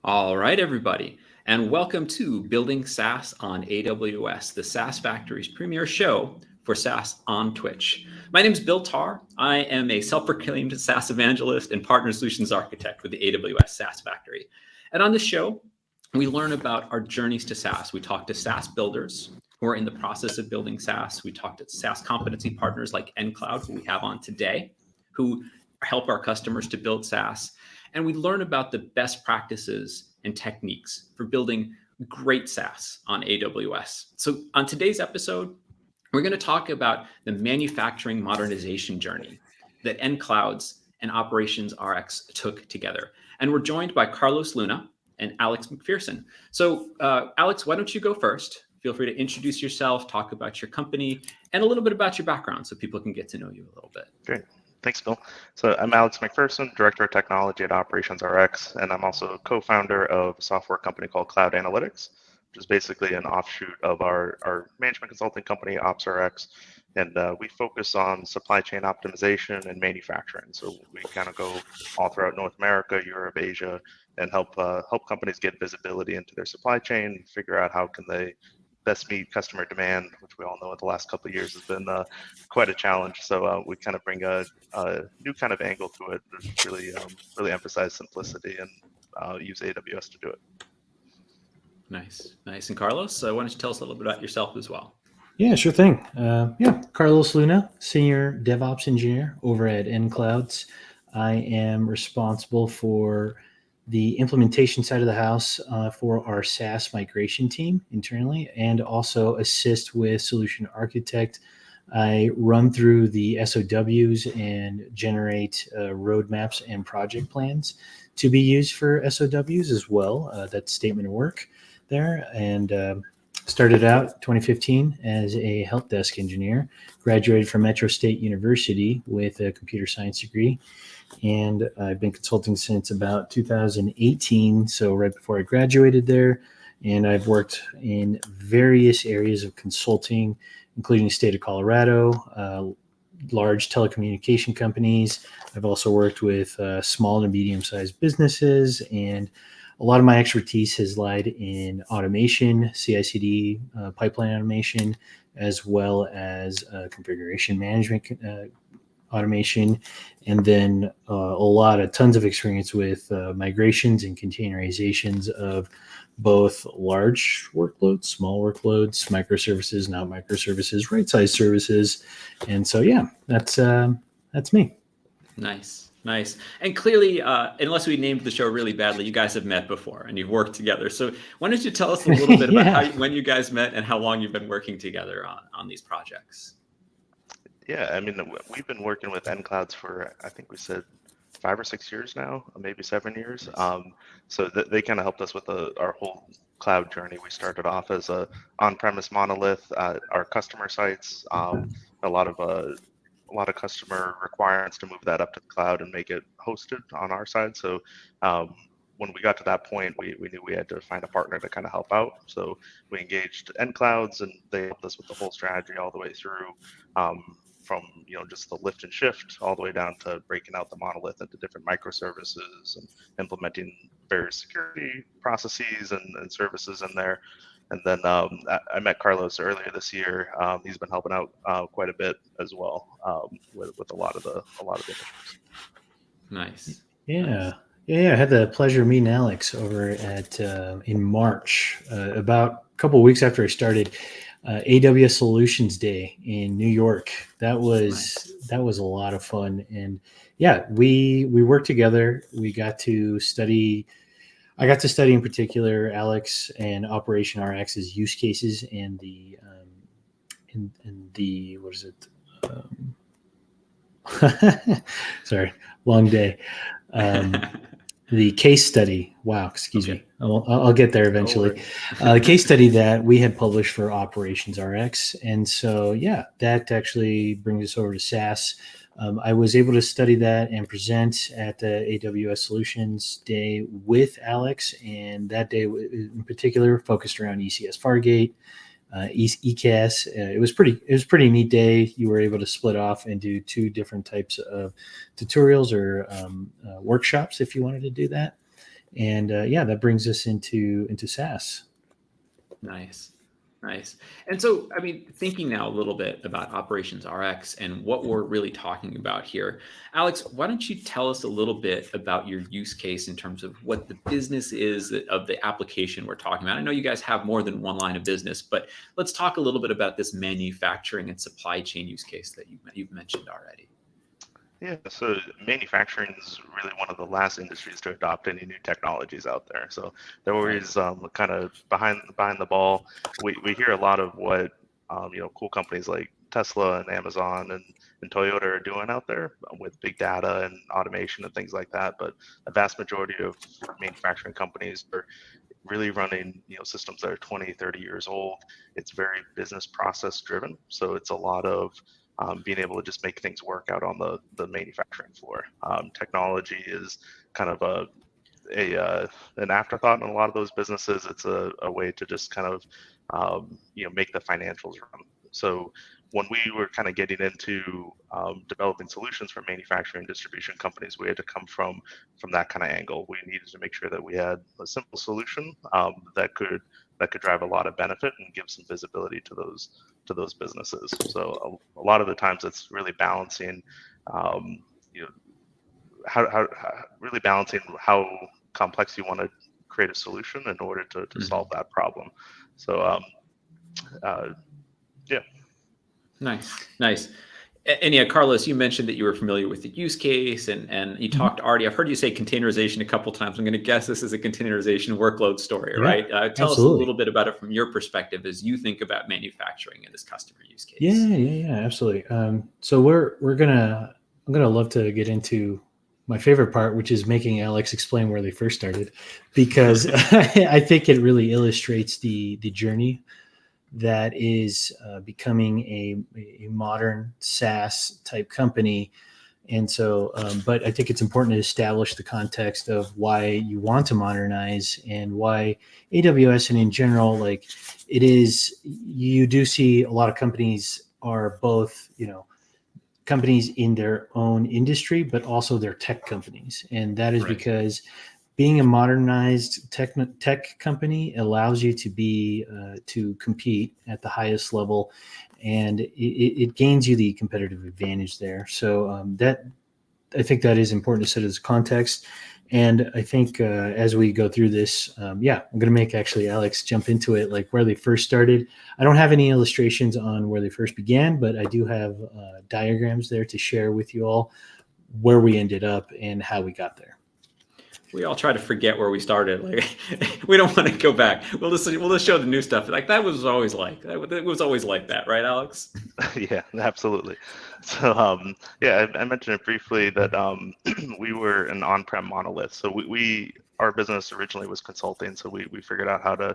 All right, everybody, and welcome to Building SaaS on AWS, the SaaS Factory's premier show for SaaS on Twitch. My name is Bill Tarr. I am a self-proclaimed SaaS evangelist and partner solutions architect with the AWS SaaS Factory. And on this show, we learn about our journeys to SaaS. We talk to SaaS builders who are in the process of building SaaS. We talk to SaaS competency partners like nClouds, who we have on today, who help our customers to build SaaS. And we learn about the best practices and techniques for building great SaaS on AWS. So on today's episode, we're going to talk about the manufacturing modernization journey that nClouds and OperationsRx took together. And we're joined by Carlos Luna and Alex McPherson. So Alex, why don't you go first? Feel free to introduce yourself, talk about your company, and a little bit about your background so people can get to know you a little bit. Great. Thanks, Bill. So I'm Alex McPherson, Director of Technology at OperationsRx, and I'm also a co-founder of a software company called Cloud Analytics, which is basically an offshoot of our management consulting company, OpsRx. And we focus on supply chain optimization and manufacturing. So we kind of go all throughout North America, Europe, Asia, and help companies get visibility into their supply chain, figure out how can they best meet customer demand, which we all know in the last couple of years has been quite a challenge. So we kind of bring a new kind of angle to it, really emphasize simplicity and use AWS to do it. Nice. And Carlos, why don't you tell us a little bit about yourself as well? Yeah, sure thing. Carlos Luna, Senior DevOps Engineer over at nClouds. I am responsible for the implementation side of the house for our SaaS migration team internally, and also assist with solution architect. I run through the SOWs and generate roadmaps and project plans to be used for SOWs as well. That's statement of work there. And started out 2015 as a help desk engineer, graduated from Metro State University with a computer science degree. And I've been consulting since about 2018, so right before I graduated there. And I've worked in various areas of consulting, including the state of Colorado, large telecommunication companies. I've also worked with small and medium-sized businesses, and a lot of my expertise has lied in automation, CI/CD, pipeline automation, as well as configuration management automation, and then tons of experience with migrations and containerizations of both large workloads, small workloads, microservices, not microservices, right-sized services. And so, that's me. Nice. And clearly, unless we named the show really badly, you guys have met before and you've worked together. So why don't you tell us a little bit about when you guys met and how long you've been working together on these projects? Yeah, I mean, we've been working with nClouds for, I think we said 5 or 6 years now, maybe 7 years. So they kind of helped us with our whole cloud journey. We started off as a on-premise monolith at our customer sites, a lot of customer requirements to move that up to the cloud and make it hosted on our side. So when we got to that point, we knew we had to find a partner to kind of help out. So we engaged nClouds, and they helped us with the whole strategy all the way through, from just the lift and shift all the way down to breaking out the monolith into different microservices and implementing various security processes and services in there. And then I met Carlos earlier this year. He's been helping out quite a bit as well with a lot of the initiatives. Nice. Yeah. I had the pleasure of meeting Alex over at in March, about a couple of weeks after I started AWS Solutions Day in New York. That was a lot of fun, and we worked together. We got to study. I got to study in particular Alex and OperationsRx's use cases and the what is it? Sorry, long day. The case study. Wow, excuse me. I'll get there eventually. The case study that we had published for OperationsRx, and so that actually brings us over to SaaS. I was able to study that and present at the AWS Solutions Day with Alex, and that day in particular focused around ECS Fargate, ECAS. It was pretty neat day. You were able to split off and do 2 different types of tutorials or workshops if you wanted to do that. And yeah, that brings us into SaaS. Nice. Nice. And so, I mean, thinking now a little bit about OperationsRx and what we're really talking about here, Alex, why don't you tell us a little bit about your use case in terms of what the business is of the application we're talking about? I know you guys have more than one line of business, but let's talk a little bit about this manufacturing and supply chain use case that you've mentioned already. Yeah, so manufacturing is really one of the last industries to adopt any new technologies out there. So they're always kind of behind the ball. We hear a lot of what cool companies like Tesla and Amazon and Toyota are doing out there with big data and automation and things like that. But a vast majority of manufacturing companies are really running systems that are 20, 30 years old. It's very business process driven. So it's a lot of being able to just make things work out on the manufacturing floor. Technology is kind of an afterthought in a lot of those businesses. It's a way to just kind of make the financials run. So when we were kind of getting into developing solutions for manufacturing distribution companies, we had to come from that kind of angle. We needed to make sure that we had a simple solution that could drive a lot of benefit and give some visibility to those businesses. So a lot of the times it's really balancing, how really balancing how complex you want to create a solution in order to solve that problem. So yeah. Nice. And yeah, Carlos, you mentioned that you were familiar with the use case and you talked already. I've heard you say containerization a couple times. I'm going to guess this is a containerization workload story, right? Tell us a little bit about it from your perspective as you think about manufacturing and this customer use case. Yeah, absolutely. So I'm gonna love to get into my favorite part, which is making Alex explain where they first started, because I think it really illustrates the journey that is becoming a modern SaaS type company. And so, but I think it's important to establish the context of why you want to modernize and why AWS and in general, like it is, you do see a lot of companies are both, companies in their own industry, but also they're tech companies. And that is because being a modernized tech company allows you to be to compete at the highest level, and it gains you the competitive advantage there. So that I think that is important to set as context. And I think as we go through this, I'm going to make actually Alex jump into it, like where they first started. I don't have any illustrations on where they first began, but I do have diagrams there to share with you all where we ended up and how we got there. We all try to forget where we started. Like we don't want to go back. We'll just show the new stuff. Like that was always like that. It was always like that, right, Alex? Yeah, absolutely. So I mentioned it briefly that we were an on-prem monolith. So our business originally was consulting. So we figured out how to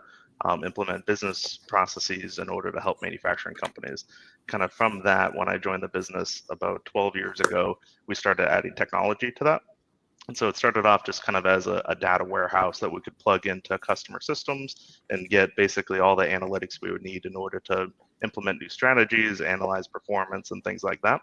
implement business processes in order to help manufacturing companies. Kind of from that, when I joined the business about 12 years ago, we started adding technology to that. And so it started off just kind of as a data warehouse that we could plug into customer systems and get basically all the analytics we would need in order to implement new strategies, analyze performance, and things like that.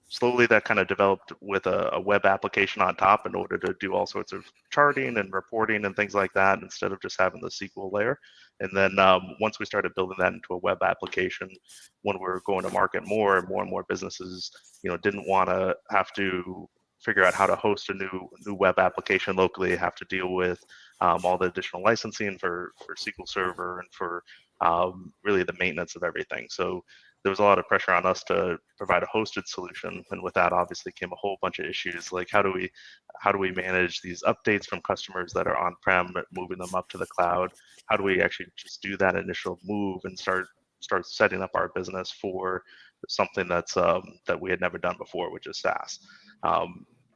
Slowly that kind of developed with a web application on top in order to do all sorts of charting and reporting and things like that instead of just having the SQL layer. And then once we started building that into a web application, when we were going to market more and more businesses, didn't want to have to figure out how to host a new web application locally, have to deal with all the additional licensing for SQL Server and for really the maintenance of everything. So there was a lot of pressure on us to provide a hosted solution, and with that obviously came a whole bunch of issues like how do we manage these updates from customers that are on-prem, moving them up to the cloud? How do we actually just do that initial move and start setting up our business for something that's that we had never done before, which is SaaS.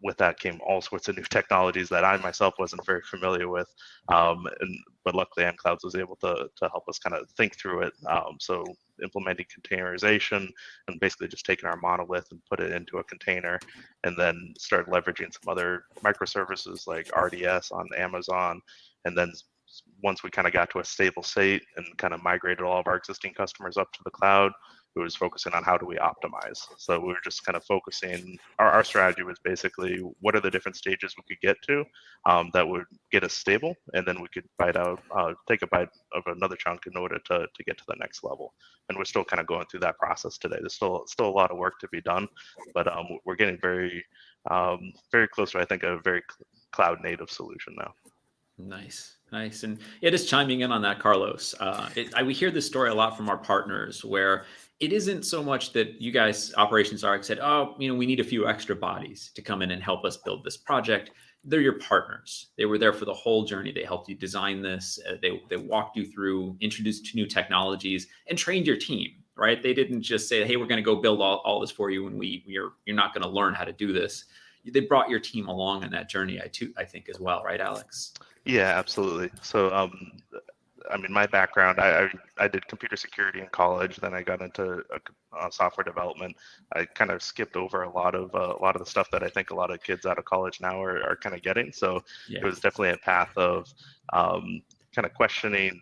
With that came all sorts of new technologies that I myself wasn't very familiar with, but luckily nClouds was able to help us kind of think through it. So implementing containerization and basically just taking our monolith and put it into a container, and then start leveraging some other microservices like RDS on Amazon. And then once we kind of got to a stable state and kind of migrated all of our existing customers up to the cloud, it was focusing on how do we optimize. So we were just kind of focusing, our strategy was basically what are the different stages we could get to that would get us stable, and then we could take a bite of another chunk in order to get to the next level. And we're still kind of going through that process today. There's still a lot of work to be done, but we're getting very close to, I think, a very cloud native solution now. Nice. And just chiming in on that, Carlos, we hear this story a lot from our partners where it isn't so much that you guys, OperationsRx, said, oh, we need a few extra bodies to come in and help us build this project. They're your partners. They were there for the whole journey. They helped you design this. They walked you through, introduced to new technologies, and trained your team, right? They didn't just say, hey, we're going to go build all this for you, and you're not going to learn how to do this. They brought your team along on that journey, I think, as well, right, Alex? Yeah, absolutely. So, my background, I did computer security in college. Then I got into software development. I kind of skipped over a lot of the stuff that I think a lot of kids out of college now are kind of getting. So It was definitely a path of kind of questioning,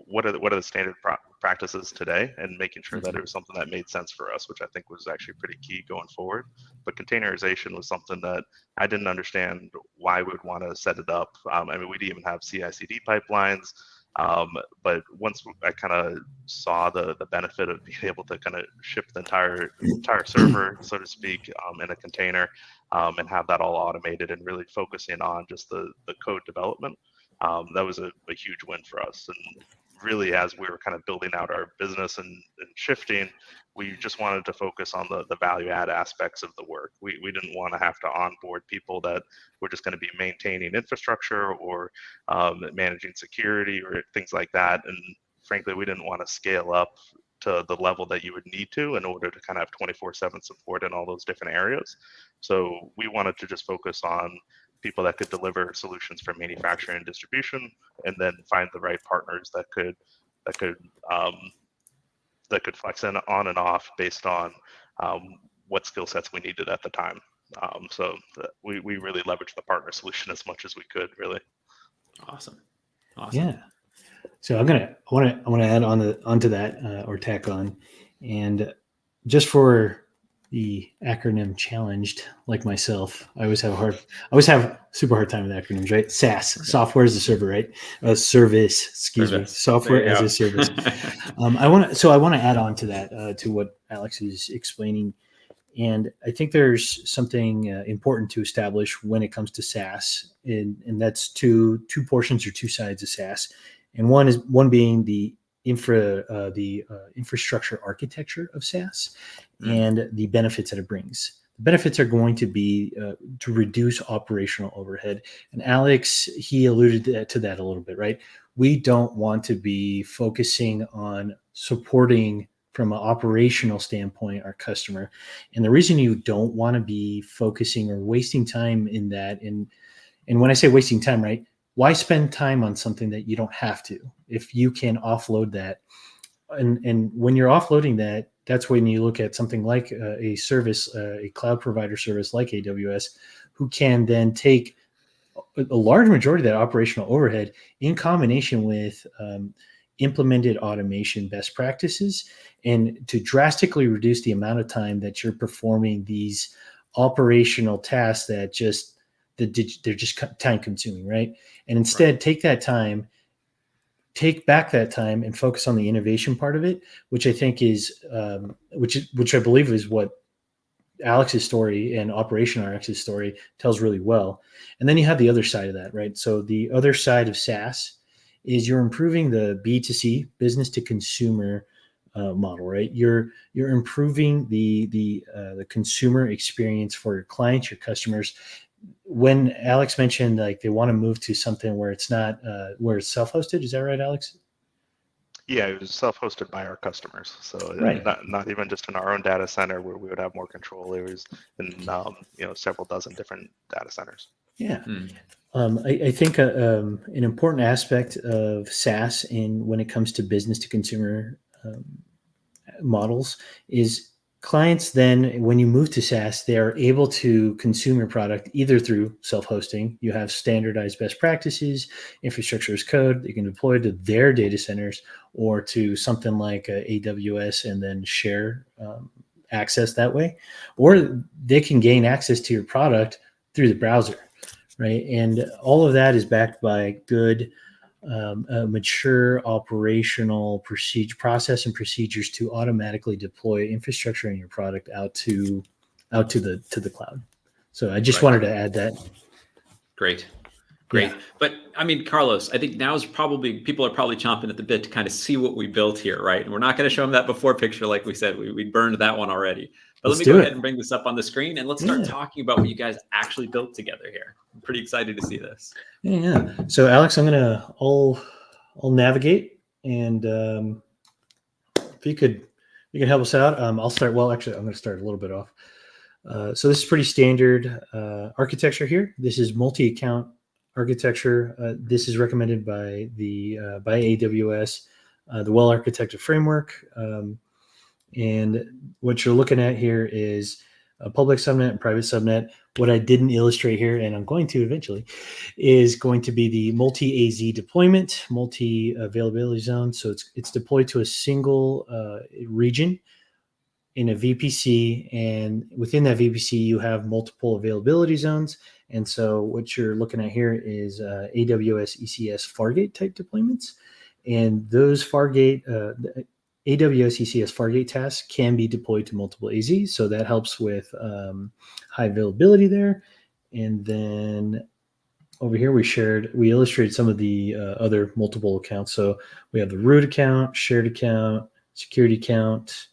what are the standard practices today, and making sure that it was something that made sense for us, which I think was actually pretty key going forward. But containerization was something that I didn't understand why we would want to set it up. We didn't even have CI/CD pipelines. But once I kind of saw the benefit of being able to kind of ship the entire server, so to speak, in a container, and have that all automated and really focusing on just the code development, that was a huge win for us. And really, as we were kind of building out our business and shifting, we just wanted to focus on the value add aspects of the work. We didn't want to have to onboard people that were just going to be maintaining infrastructure or managing security or things like that. And frankly, we didn't want to scale up to the level that you would need to in order to kind of have 24/7 support in all those different areas. So we wanted to just focus on people that could deliver solutions for manufacturing and distribution, and then find the right partners that could flex on and off based on what skill sets we needed at the time. We really leveraged the partner solution as much as we could, really. Awesome. Yeah. So I want to add onto that or tack on, and just for the acronym challenged like myself, I always have super hard time with acronyms, right? SaaS, software as a server, right? Service, software as a service. I want to add on to that, to what Alex is explaining. And I think there's something important to establish when it comes to SaaS, and that's two portions or two sides of SaaS. And one being the infrastructure architecture of SaaS and the benefits that it brings. The benefits are going to be to reduce operational overhead. And Alex, he alluded to that a little bit, right? We don't want to be focusing on supporting from an operational standpoint our customer. And the reason you don't want to be focusing or wasting time in that, and when I say wasting time, right? Why spend time on something that you don't have to if you can offload that? And when you're offloading that, that's when you look at something like a service, a cloud provider service like AWS, who can then take a large majority of that operational overhead in combination with implemented automation best practices, and to drastically reduce the amount of time that you're performing these operational tasks they're just time consuming, right? And instead take back that time and focus on the innovation part of it, which I think is, which I believe is what Alex's story and OperationsRx's story tells really well. And then you have the other side of that, right? So the other side of SaaS is you're improving the B2C, business to consumer model, right? You're improving the consumer experience for your clients, your customers. When Alex mentioned like they want to move to something where it's not where it's self-hosted, is that right, Alex? Yeah, it was self-hosted by our customers, so right. not even just in our own data center where we would have more control. It was in several dozen different data centers. Yeah. I think an important aspect of SaaS when it comes to business to consumer models is clients then, when you move to SaaS, they are able to consume your product either through self-hosting. You have standardized best practices, infrastructure as code that you can deploy to their data centers or to something like AWS and then share access that way. Or they can gain access to your product through the browser, right? And all of that is backed by good mature operational process and procedures to automatically deploy infrastructure in your product out to the cloud. So I just wanted to add that. Great. Yeah. But I mean, Carlos, I think now is probably, people are probably chomping at the bit to kind of see what we built here, right? And we're not going to show them that before picture, like we said, we burned that one already. But Let's let me go do ahead it. and bring this up on the screen and let's start talking about what you guys actually built together here. I'm pretty excited to see this. Yeah. So Alex, I'll navigate, and if you can help us out. I'll start. Well, actually, I'm going to start a little bit off. So this is pretty standard architecture here. This is multi-account architecture. This is recommended by by AWS, the well-architected framework. And what you're looking at here is a public subnet and private subnet. What I didn't illustrate here, and I'm going to eventually, is going to be the multi-AZ deployment, multi-availability zone. So it's deployed to a single region in a VPC, and within that VPC, you have multiple availability zones. And so what you're looking at here is AWS ECS Fargate type deployments. And those Fargate, AWS ECS Fargate tasks can be deployed to multiple AZs. So that helps with high availability there. And then over here, we illustrated some of the other multiple accounts. So we have the root account, shared account, security account.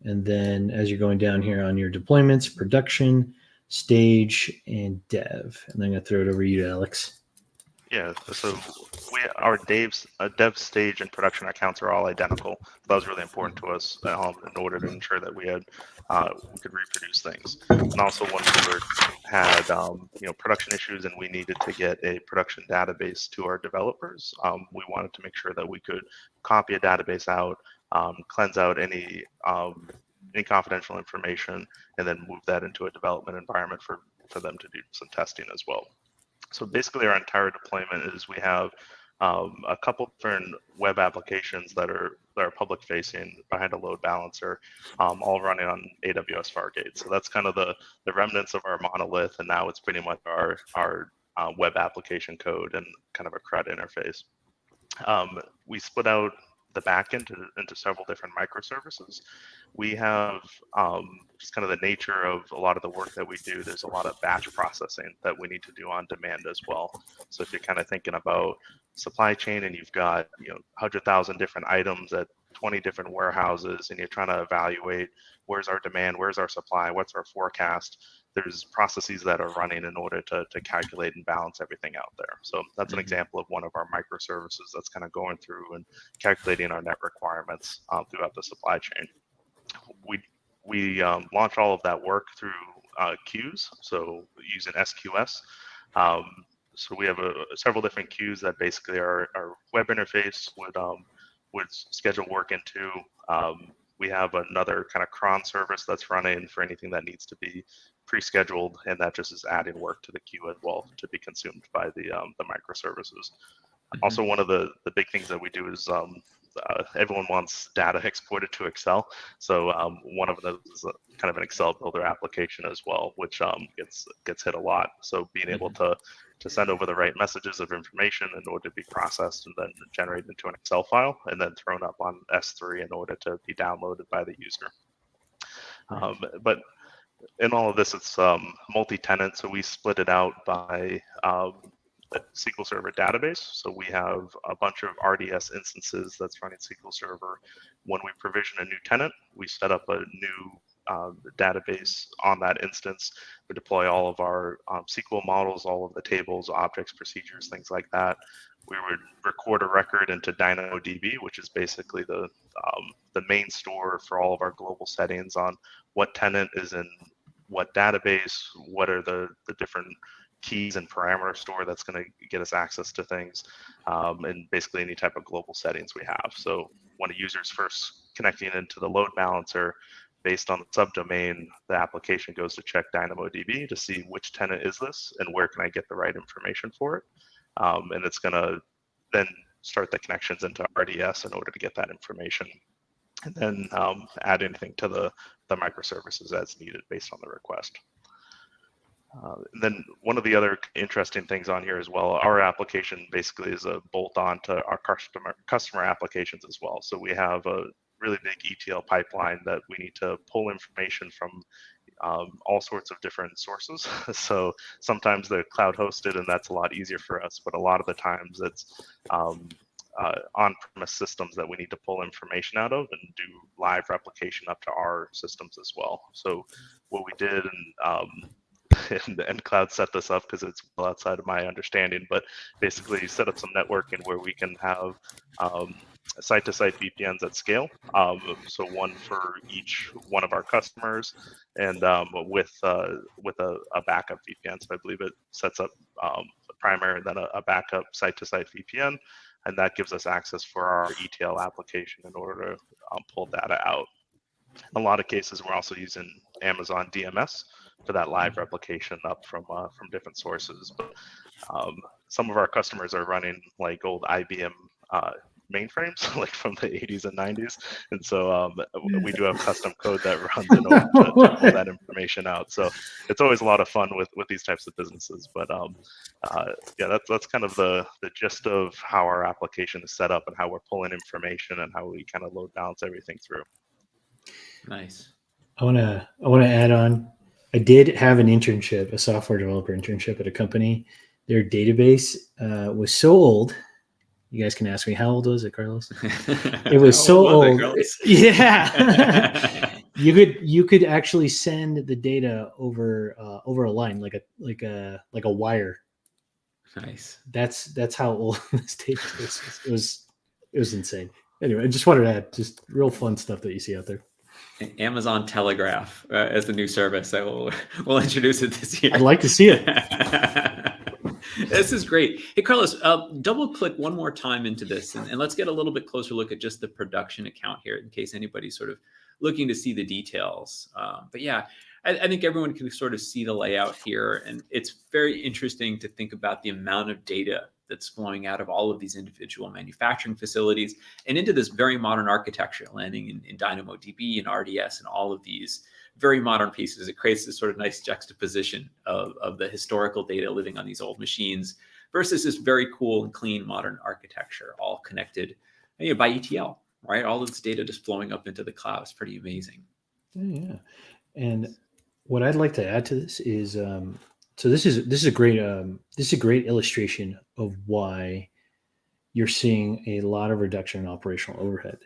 And then as you're going down here on your deployments, production, stage, and dev. And I'm going to throw it over to you, Alex. Yeah, so our dev stage and production accounts are all identical. That was really important to us in order to ensure that we could reproduce things. And also when we had production issues and we needed to get a production database to our developers, we wanted to make sure that we could copy a database out, cleanse out any confidential information, and then move that into a development environment for them to do some testing as well. So basically our entire deployment is we have a couple different web applications that are public facing behind a load balancer, all running on AWS Fargate. So that's kind of the remnants of our monolith, and now it's pretty much our web application code and kind of a CRUD interface. We split out the backend into several different microservices. We have just kind of the nature of a lot of the work that we do. There's a lot of batch processing that we need to do on demand as well. So if you're kind of thinking about supply chain and you've got 100,000 different items at 20 different warehouses, and you're trying to evaluate where's our demand, where's our supply, what's our forecast, there's processes that are running in order to calculate and balance everything out there. So that's an example of one of our microservices that's kind of going through and calculating our net requirements throughout the supply chain. We launch all of that work through queues, so using SQS. So we have several different queues that basically our web interface would schedule work into. We have another kind of cron service that's running for anything that needs to be pre-scheduled, and that just is adding work to the queue as well to be consumed by the microservices. Mm-hmm. Also, one of the big things that we do is everyone wants data exported to Excel. So one of those is kind of an Excel builder application as well, which gets hit a lot. So being able to send over the right messages of information in order to be processed and then generated into an Excel file and then thrown up on S3 in order to be downloaded by the user. But in all of this, it's multi-tenant, so we split it out by SQL Server database. So we have a bunch of RDS instances that's running SQL Server. When we provision a new tenant, we set up a new database on that instance. We deploy all of our SQL models, all of the tables, objects, procedures, things like that. We would record a record into DynamoDB, which is basically the main store for all of our global settings on what tenant is in what database, what are the different keys and parameter store that's going to get us access to things, and basically any type of global settings we have. So when a user's first connecting into the load balancer, based on the subdomain, the application goes to check DynamoDB to see which tenant is this and where can I get the right information for it. And it's going to then start the connections into RDS in order to get that information, and then add anything to the microservices as needed based on the request. And then one of the other interesting things on here as well, our application basically is a bolt-on to our customer applications as well. So we have a really big ETL pipeline that we need to pull information from all sorts of different sources. So sometimes they're cloud hosted, and that's a lot easier for us. But a lot of the times it's on-premise systems that we need to pull information out of and do live replication up to our systems as well. So what we did, and nClouds set this up because it's well outside of my understanding, but basically set up some networking where we can have site-to-site VPNs at scale. So one for each one of our customers, and with a backup VPN. So I believe it sets up the primary and then a backup site-to-site VPN, and that gives us access for our ETL application in order to pull data out. In a lot of cases, we're also using Amazon DMS for that live replication up from different sources. But some of our customers are running like old IBM mainframes, like from the 80s and 90s, and so we do have custom code that runs in order to pull that information out. So it's always a lot of fun with these types of businesses. But yeah, that's kind of the gist of how our application is set up and how we're pulling information and how we kind of load balance everything through. Nice. I wanna add on. I did have an internship, a software developer internship at a company. Their database was so old. You guys can ask me, how old was it, Carlos? It was so old. Yeah. you could actually send the data over a line, like a wire. Nice. That's how old this database is. It was insane. Anyway, I just wanted to add just real fun stuff that you see out there. Amazon Telegraph as the new service. We'll introduce it this year. I'd like to see it. This is great. Hey, Carlos, double click one more time into this and let's get a little bit closer look at just the production account here in case anybody's sort of looking to see the details. But yeah, I think everyone can sort of see the layout here, and it's very interesting to think about the amount of data that's flowing out of all of these individual manufacturing facilities and into this very modern architecture, landing in DynamoDB and RDS and all of these very modern pieces. It creates this sort of nice juxtaposition of the historical data living on these old machines versus this very cool and clean modern architecture, all connected by ETL, right? All of this data just flowing up into the cloud is pretty amazing. Yeah. And what I'd like to add to this is, so this is a great illustration of why you're seeing a lot of reduction in operational overhead.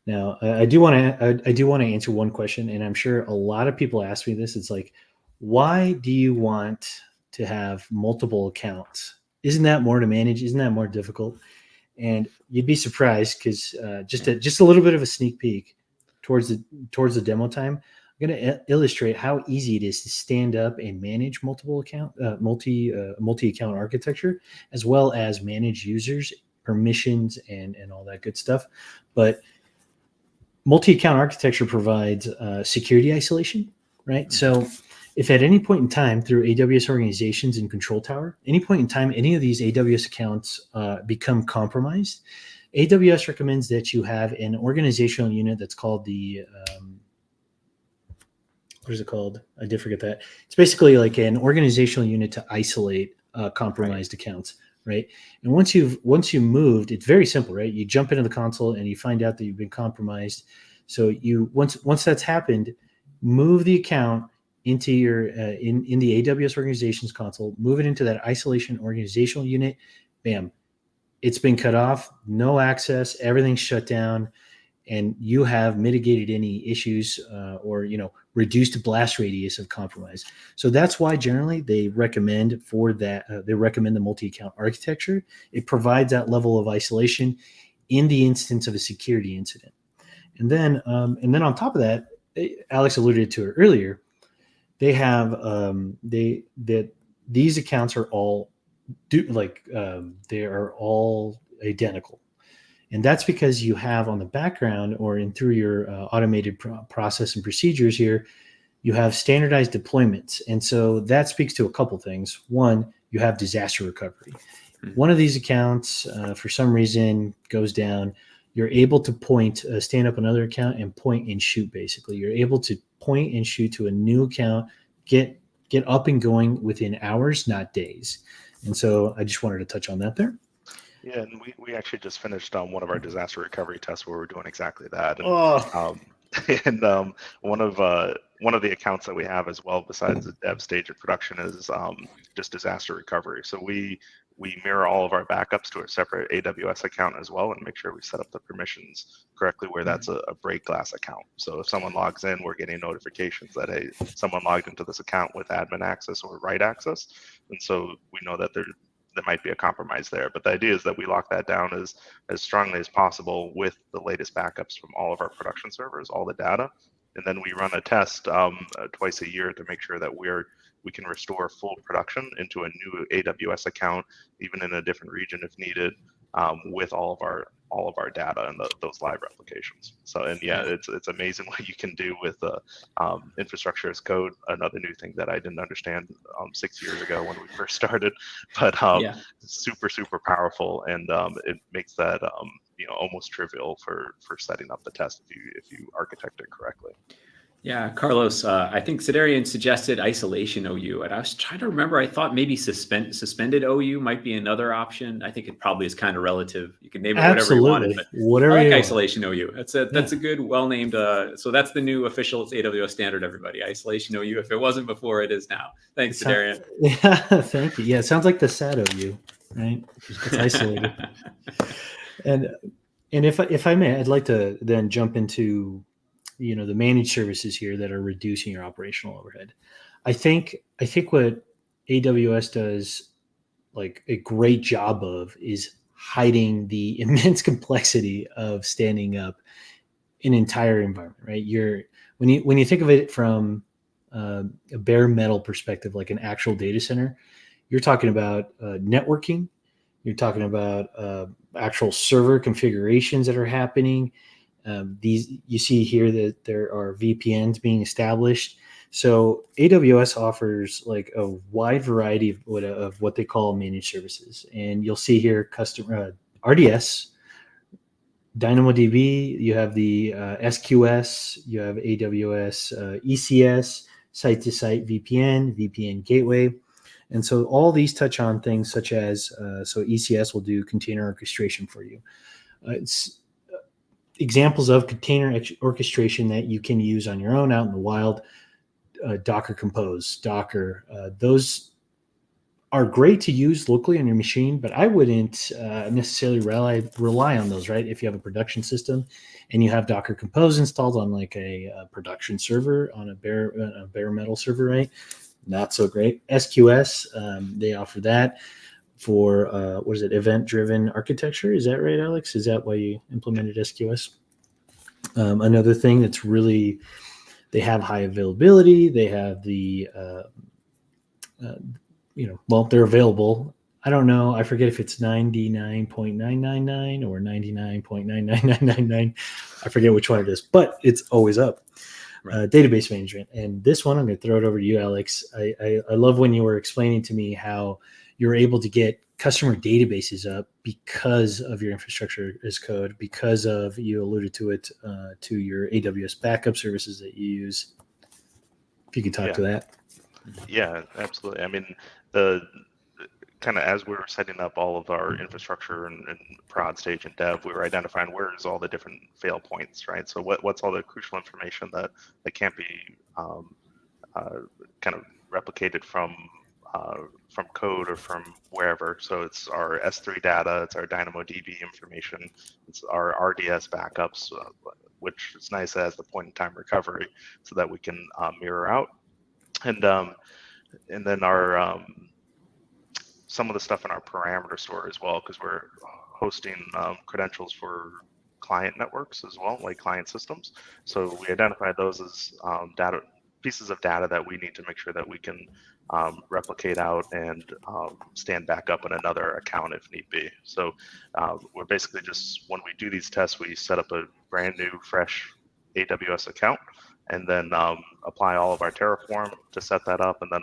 Now, I do want to answer one question, and I'm sure a lot of people ask me this. It's like, why do you want to have multiple accounts? Isn't that more to manage? Isn't that more difficult? And you'd be surprised because just a little bit of a sneak peek towards the demo time. I'm going to illustrate how easy it is to stand up and manage multi-account architecture, as well as manage users, permissions, and all that good stuff. But multi-account architecture provides security isolation, right? Mm-hmm. So if at any point in time through AWS organizations and Control Tower, any point in time, any of these AWS accounts become compromised, AWS recommends that you have an organizational unit that's called the what is it called? I did forget that. It's basically like an organizational unit to isolate compromised accounts, right? And once you moved, it's very simple, right? You jump into the console and you find out that you've been compromised. So you once that's happened, move the account into your in the AWS organizations console, move it into that isolation organizational unit. Bam, it's been cut off, no access, everything's shut down, and you have mitigated any issues or reduced blast radius of compromise. So that's why generally they recommend for that. They recommend the multi-account architecture. It provides that level of isolation in the instance of a security incident. And then on top of that, Alex alluded to it earlier. They have these accounts are all they are all identical. And that's because you have on the background or in through your automated process and procedures here, you have standardized deployments. And so that speaks to a couple things. One, you have disaster recovery. One of these accounts, for some reason, goes down. You're able to stand up another account and point and shoot, basically. You're able to point and shoot to a new account, get up and going within hours, not days. And so I just wanted to touch on that there. Yeah, and we actually just finished one of our disaster recovery tests where we're doing exactly that. And Oh, and one of the accounts that we have as well, besides the dev stage of production, is just disaster recovery. So we mirror all of our backups to a separate AWS account as well, and make sure we set up the permissions correctly where that's a break glass account. So if someone logs in, we're getting notifications that, hey, someone logged into this account with admin access or write access, and so we know that there might be a compromise there. But the idea is that we lock that down as strongly as possible with the latest backups from all of our production servers, all the data. And then we run a test twice a year to make sure that we can restore full production into a new AWS account, even in a different region if needed, with all of our data and those live replications. So, and yeah, it's amazing what you can do with infrastructure as code. Another new thing that I didn't understand 6 years ago when we first started, but super powerful, and it makes that almost trivial for setting up the test if you architect it correctly. Yeah, Carlos, I think Sidarian suggested isolation OU, and I was trying to remember. I thought maybe suspended OU might be another option. I think it probably is kind of relative. You can name it whatever you wanted, but whatever I like you isolation OU. That's a good, well-named. So that's the new official AWS standard, everybody. Isolation OU. If it wasn't before, it is now. Thanks, Sidarian. Yeah, thank you. Yeah, it sounds like the SAT OU, right? It's isolated. And if I may, I'd like to then jump into the managed services here that are reducing your operational overhead. I think what AWS does like a great job of is hiding the immense complexity of standing up an entire environment, right? When you think of it from a bare metal perspective, like an actual data center, you're talking about networking, you're talking about actual server configurations that are happening. These you see here that there are VPNs being established. So AWS offers like a wide variety of what they call managed services, and you'll see here customer RDS, DynamoDB. You have the SQS. You have AWS ECS, site-to-site VPN, VPN gateway. And so all these touch on things such as, so ECS will do container orchestration for you. It's examples of container orchestration that you can use on your own out in the wild. Docker Compose, Docker, those are great to use locally on your machine, but I wouldn't necessarily rely on those, right? If you have a production system and you have Docker Compose installed on like a production server on a bare metal server, right? Not so great. SQS, they offer that for event-driven architecture. Is that right, Alex? Is that why you implemented SQS? Another thing that's really, they have high availability. They have the, they're available. I don't know. I forget if it's 99.999 or 99.99999. I forget which one it is, but it's always up. Right. Database management. And this one, I'm going to throw it over to you, Alex. I love when you were explaining to me how you're able to get customer databases up because of your infrastructure as code, because of, you alluded to it, to your AWS backup services that you use. If you could talk to that. Yeah, absolutely. I mean, the kind of as we were setting up all of our infrastructure and prod stage and dev, we were identifying where's all the different fail points, right? So what's all the crucial information that can't be kind of replicated from code or from wherever. So it's our S3 data, it's our DynamoDB information, it's our RDS backups, which is nice as the point in time recovery, so that we can mirror out, and then our some of the stuff in our parameter store as well, because we're hosting credentials for client networks as well, like client systems. So we identify those as pieces of data that we need to make sure that we can replicate out and stand back up in another account if need be. So we're basically just, when we do these tests, we set up a brand new, fresh AWS account, and then apply all of our Terraform to set that up, and then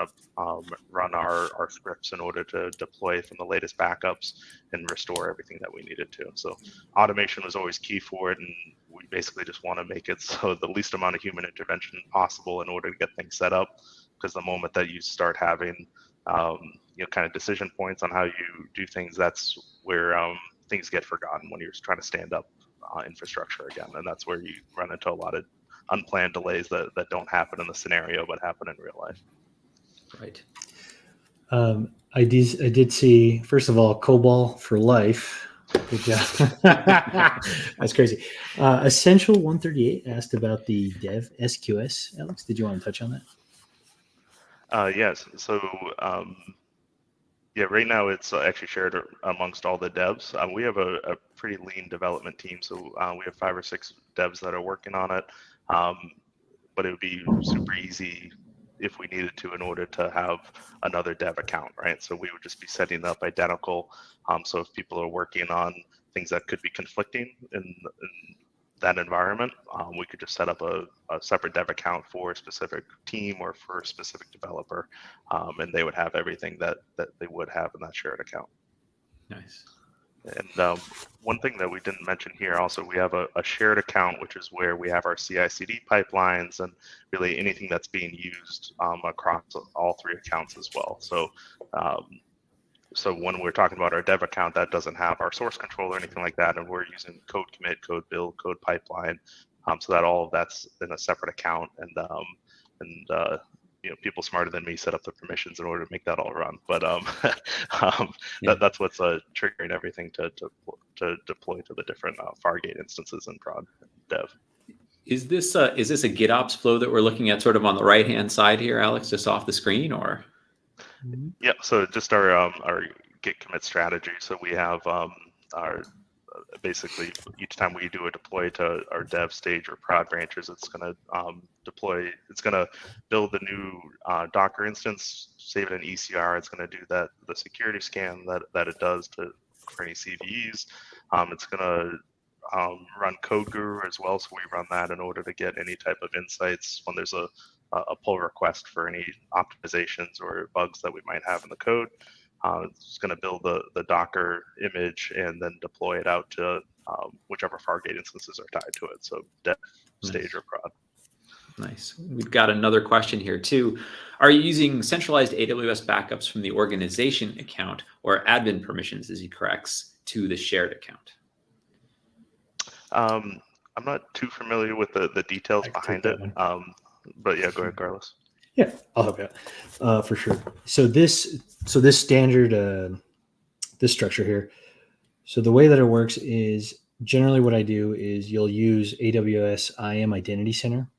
run our scripts in order to deploy from the latest backups and restore everything that we needed to. So automation was always key for it, and we basically just want to make it so the least amount of human intervention possible in order to get things set up. Because the moment that you start having kind of decision points on how you do things, that's where things get forgotten when you're trying to stand up infrastructure again, and that's where you run into a lot of unplanned delays that don't happen in the scenario but happen in real life. Right. I did see, first of all, COBOL for life. Good job. That's crazy. Essential 138 asked about the dev SQS. Alex, did you want to touch on that? Yes. So right now it's actually shared amongst all the devs. We have a pretty lean development team, so we have 5 or 6 devs that are working on it. But it would be super easy if we needed to in order to have another dev account, right? So we would just be setting up identical. So if people are working on things that could be conflicting in that environment, we could just set up a separate dev account for a specific team or for a specific developer, and they would have everything that they would have in that shared account. Nice. And one thing that we didn't mention here also, we have a shared account, which is where we have our CI/CD pipelines and really anything that's being used across all 3 accounts as well. So so when we're talking about our dev account, that doesn't have our source control or anything like that, and we're using code commit, code build, code pipeline, so that all of that's in a separate account. And people smarter than me set up the permissions in order to make that all run. But that's what's triggering everything to deploy to the different Fargate instances in prod dev. Is this a GitOps flow that we're looking at sort of on the right-hand side here, Alex, just off the screen, or? Yeah, so just our Git commit strategy. So we have our basically each time we do a deploy to our dev stage or prod branches, it's going to deploy. It's going to build the new Docker instance, save it in ECR. It's going to do the security scan that it does for any CVEs. It's going to run CodeGuru as well, so we run that in order to get any type of insights when there's a pull request for any optimizations or bugs that we might have in the code. It's going to build the Docker image and then deploy it out to whichever Fargate instances are tied to it, so dev, stage, or prod. Nice. We've got another question here too. Are you using centralized AWS backups from the organization account or admin permissions, as he corrects, to the shared account? I'm not too familiar with the details behind it, but yeah, go ahead, Carlos. Yeah, I'll help you out for sure. So this standard this structure here. So the way that it works is generally what I do is you'll use AWS IAM Identity Center,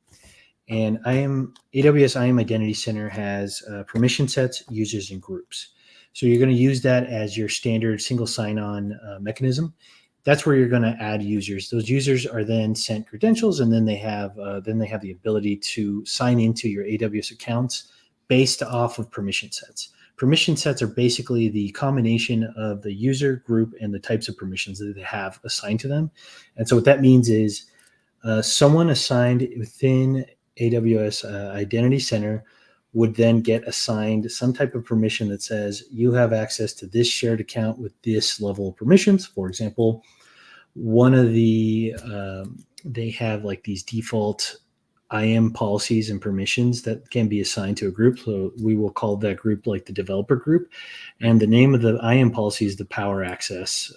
and AWS IAM Identity Center has permission sets, users, and groups. So you're going to use that as your standard single sign-on mechanism. That's where you're going to add users. Those users are then sent credentials, and then they have the ability to sign into your AWS accounts based off of permission sets. Permission sets are basically the combination of the user, group, and the types of permissions that they have assigned to them. And so what that means is someone assigned within AWS Identity Center would then get assigned some type of permission that says you have access to this shared account with this level of permissions. For example, one of the they have like these default IAM policies and permissions that can be assigned to a group. So we will call that group like the developer group, and the name of the IAM policy is the power access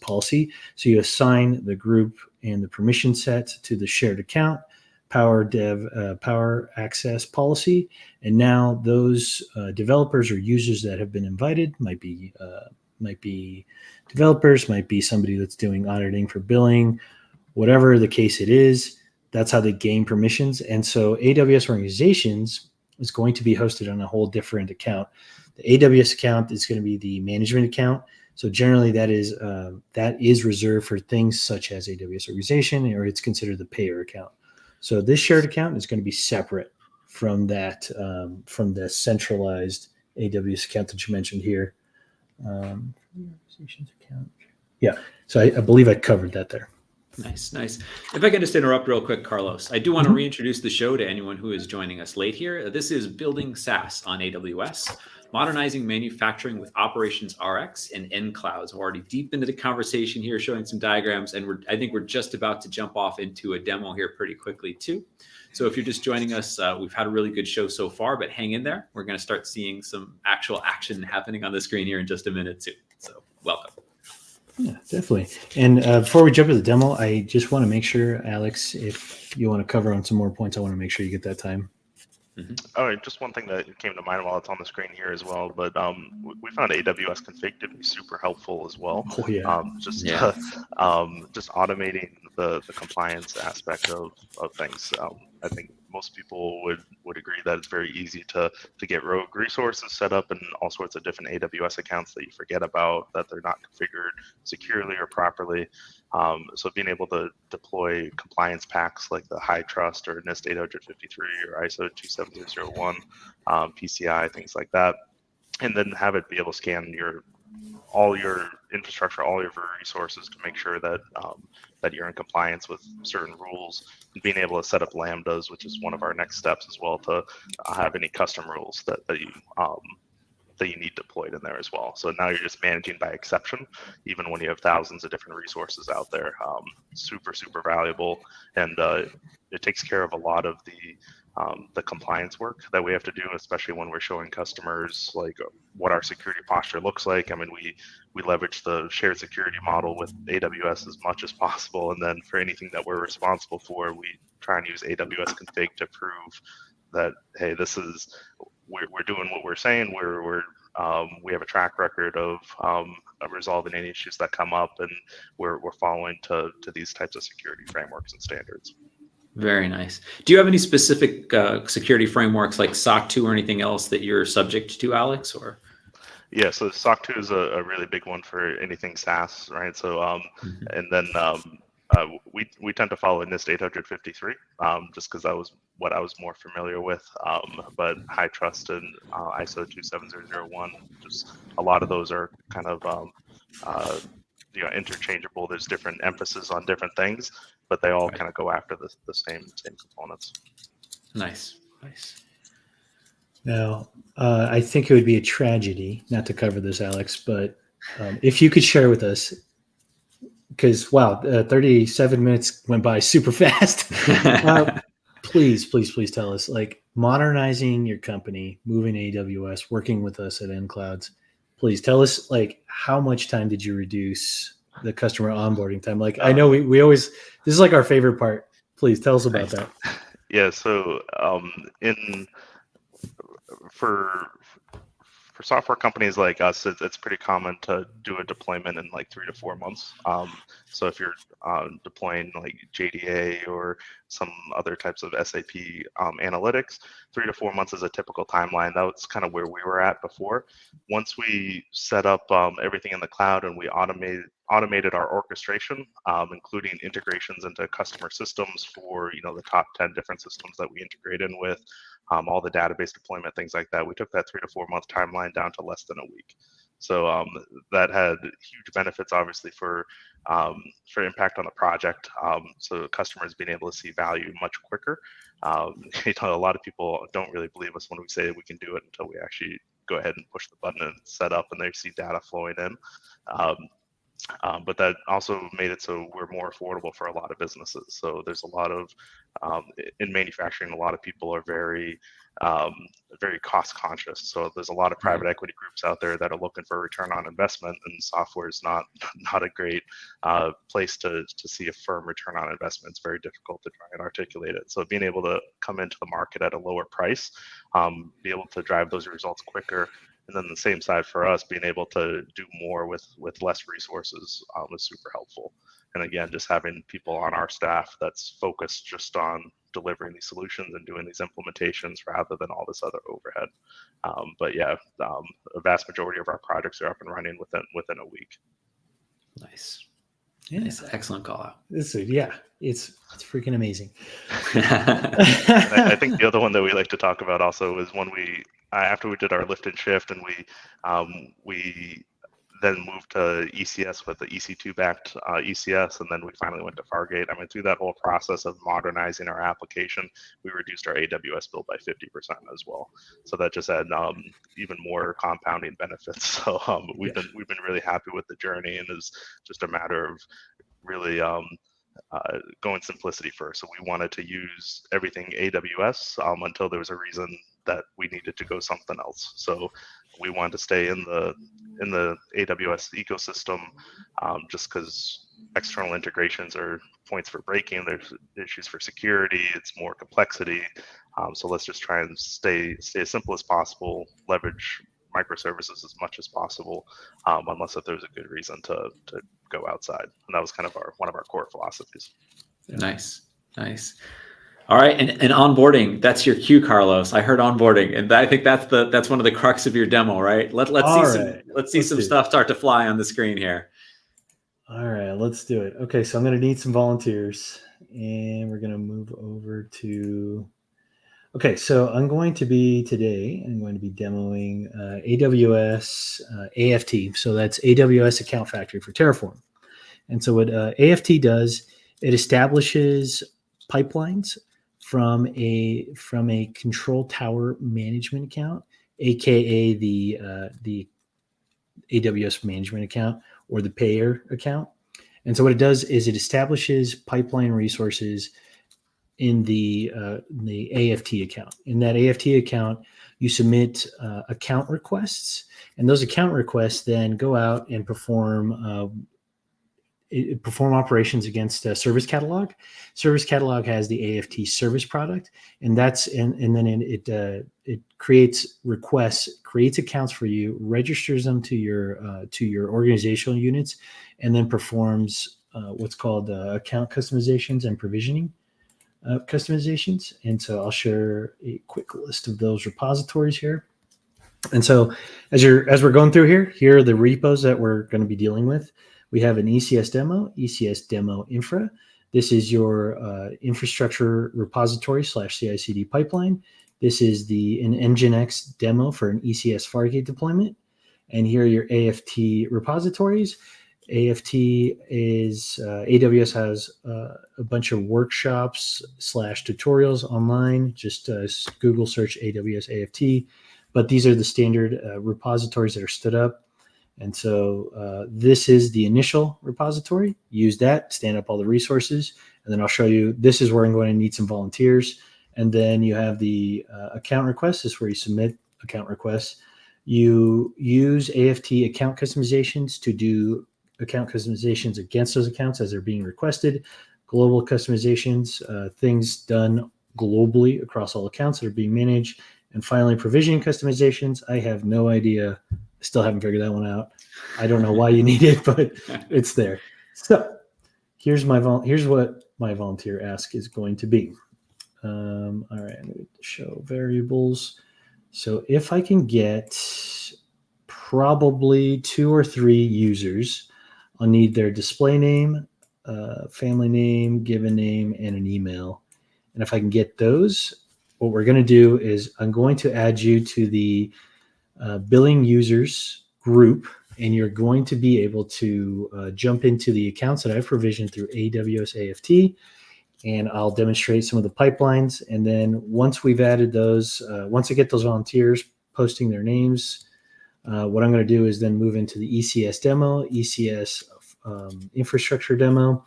policy. So you assign the group and the permission set to the shared account, power access policy, and now those developers or users that have been invited might be developers, might be somebody that's doing auditing for billing, whatever the case it is. That's how they gain permissions. And so AWS Organizations is going to be hosted on a whole different account. The AWS account is going to be the management account. So generally that is reserved for things such as AWS Organization, or it's considered the payer account. So this shared account is going to be separate from from the centralized AWS account that you mentioned here. Organizations account. Yeah. So I believe I covered that there. Nice, nice. If I can just interrupt real quick, Carlos, I do want to reintroduce the show to anyone who is joining us late here. This is Building SaaS on AWS, Modernizing Manufacturing with OperationsRx and nClouds. We're already deep into the conversation here, showing some diagrams, and I think we're just about to jump off into a demo here pretty quickly too. So if you're just joining us, we've had a really good show so far, but hang in there. We're going to start seeing some actual action happening on the screen here in just a minute too. So welcome. Yeah, definitely. And before we jump to the demo, I just want to make sure, Alex, if you want to cover on some more points, I want to make sure you get that time. All right, just one thing that came to mind while it's on the screen here as well, but we found AWS config to be super helpful as well. Oh, yeah. Just automating the compliance aspect of things. I think most people would agree that it's very easy to get rogue resources set up and all sorts of different AWS accounts that you forget about, that they're not configured securely or properly. So being able to deploy compliance packs like the High Trust or NIST 853 or ISO 27001, PCI, things like that, and then have it be able to scan all your infrastructure, all of your resources to make sure that that you're in compliance with certain rules, and being able to set up lambdas, which is one of our next steps as well, to have any custom rules that you need deployed in there as well. So now you're just managing by exception, even when you have thousands of different resources out there. Super, super valuable, and it takes care of a lot of the compliance work that we have to do, especially when we're showing customers like what our security posture looks like. I mean, we leverage the shared security model with AWS as much as possible, and then for anything that we're responsible for, we try and use AWS config to prove that, hey, we're doing what we're saying. We have a track record of resolving any issues that come up, and we're following to these types of security frameworks and standards. Very nice. Do you have any specific security frameworks like SOC 2 or anything else that you're subject to, Alex? Or yeah, so SOC 2 is a really big one for anything SaaS, right? So and then we tend to follow NIST 853 just because that was what I was more familiar with. But High Trust and ISO 27001, just a lot of those are kind of interchangeable. There's different emphasis on different things, but they all kind of go after the same components. Nice. Now, I think it would be a tragedy not to cover this, Alex, but if you could share with us, because, wow, 37 minutes went by super fast. Please tell us, like, modernizing your company, moving to AWS, working with us at nClouds. Please tell us, like, how much time did you reduce the customer onboarding time? Like, I know we always, this is like our favorite part. Please tell us about that. Yeah. So for software companies like us, it's pretty common to do a deployment in like 3 to 4 months. So if you're deploying like JDA or some other types of SAP analytics, 3 to 4 months is a typical timeline. That's kind of where we were at before. Once we set up everything in the cloud and we automated our orchestration, including integrations into customer systems for the top 10 different systems that we integrate in with, all the database deployment, things like that. We took that 3 to 4 month timeline down to less than a week. So that had huge benefits, obviously, for impact on the project. So customers being able to see value much quicker. A lot of people don't really believe us when we say we can do it until we actually go ahead and push the button and set up, and they see data flowing in. But that also made it so we're more affordable for a lot of businesses. So there's a lot of, in manufacturing, a lot of people are very cost conscious. So there's a lot of private equity groups out there that are looking for a return on investment, and software is not a great place to see a firm return on investment. It's very difficult to try and articulate it. So being able to come into the market at a lower price, be able to drive those results quicker. And then the same side for us, being able to do more with less resources is super helpful. And again, just having people on our staff that's focused just on delivering these solutions and doing these implementations rather than all this other overhead. But yeah, a vast majority of our projects are up and running within a week. Nice. Yeah. Nice. Excellent call out. It's freaking amazing. And I think the other one that we like to talk about also is when after we did our lift and shift, and we then moved to ECS with the EC2 backed ECS, and then we finally went to Fargate. I mean, through that whole process of modernizing our application, we reduced our AWS bill by 50% as well. So that just had even more compounding benefits. So we've been really happy with the journey, and it's just a matter of really going simplicity first. So we wanted to use everything AWS until there was a reason that we needed to go something else. So we wanted to stay in the AWS ecosystem, just because external integrations are points for breaking. There's issues for security. It's more complexity. So let's just try and stay as simple as possible. Leverage microservices as much as possible, unless if there's a good reason to go outside. And that was kind of one of our core philosophies. Nice. All right, and onboarding, that's your cue, Carlos. I heard onboarding, and I think that's one of the crux of your demo, right? Let's see some stuff start to fly on the screen here. All right, let's do it. Okay, so I'm going to need some volunteers, and we're going to move over to. Okay, so I'm going to be demoing AWS AFT. So that's AWS Account Factory for Terraform. And so what AFT does, it establishes pipelines from a control tower management account, aka the AWS management account or the payer account. And so what it does is it establishes pipeline resources in the AFT account. In that AFT account, you submit account requests, and those account requests then go out and perform operations against Service Catalog. Service Catalog has the AFT service product, and then it creates requests, creates accounts for you, registers them to your organizational units, and then performs what's called account customizations and provisioning customizations. And so I'll share a quick list of those repositories here. And so as we're going through here are the repos that we're going to be dealing with. We have an ECS demo infra. This is your infrastructure repository / CI/CD pipeline. This is an Nginx demo for an ECS Fargate deployment. And here are your AFT repositories. AFT is AWS has a bunch of workshops / tutorials online. Just Google search AWS AFT. But these are the standard repositories that are stood up. And so this is the initial repository. Use that, stand up all the resources, and then I'll show you. This is where I'm going to need some volunteers. And then you have the account requests. This is where you submit account requests. You use AFT account customizations to do account customizations against those accounts as they're being requested. Global customizations, things done globally across all accounts that are being managed. And finally, provisioning customizations. I have no idea. Still haven't figured that one out. I don't know why you need it, but it's there. So here's what my volunteer ask is going to be. All right, I'm going to show variables. So if I can get probably 2 or 3 users, I'll need their display name, family name, given name, and an email. And if I can get those, what we're going to do is I'm going to add you to the billing users group, and you're going to be able to jump into the accounts that I've provisioned through AWS AFT, and I'll demonstrate some of the pipelines. And then once we've added those, once I get those volunteers posting their names, what I'm going to do is then move into the ECS demo, ECS infrastructure demo.